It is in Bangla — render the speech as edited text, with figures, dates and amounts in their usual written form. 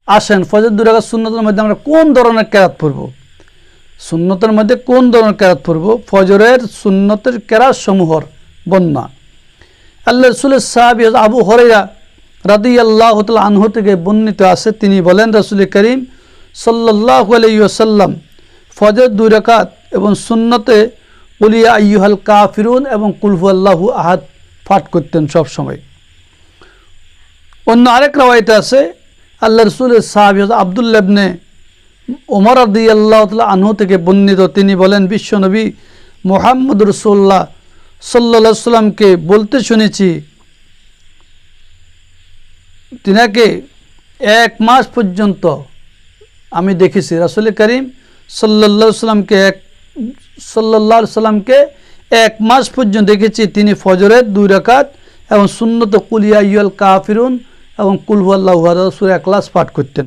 আসেন ফজর 2 রাকাত সুন্নতের মধ্যে আমরা কোন ধরনের কেরাত পড়ব। সুন্নতের মধ্যে কোন ধরনের কেরাত পড়ব? ফজরের সুন্নতের কেরাত সমূহর বর্ণনা আল্লাহ রাসূলের সাহাবী আবু হুরায়রা রাদিয়াল্লাহু তাআলা আনহু থেকে বর্ণিত আছে, তিনি বলেন রাসূল করিম সাল্লাল্লাহু আলাইহি ওয়াসাল্লাম ফজর 2 রাকাত এবং সুন্নতে কুল ইয়া আইয়ুহাল কাফিরুন এবং কুল হুয়াল্লাহু আহাদ পাঠ করতেন সব সময়। অন্য আরেক রাওয়ায়াতে আছে আল্লাহ রাসূলের সাহাবী আব্দুল্লাহ ইবনে ওমর রাদিয়াল্লাহু তাআলা আনহু থেকে বর্ণিত, তিনি বলেন বিশ্বনবী মুহাম্মদ রাসূলুল্লাহ সাল্লাল্লাহু আলাইহি সাল্লামকে বলতে শুনেছি, তিনাকে 1 মাস পর্যন্ত আমি দেখেছি। রাসূল করিম সাল্লাল্লাহু আলাইহি সাল্লামকে 1 মাস পর্যন্ত দেখেছি তিনি ফজরের 2 রাকাত এবং সুন্নত কুল ইয়া আইয়ুহাল কাফিরুন এবং কুল হুয়াল্লাহু আহাদ সূরা ইখলাস পাঠ করতেন।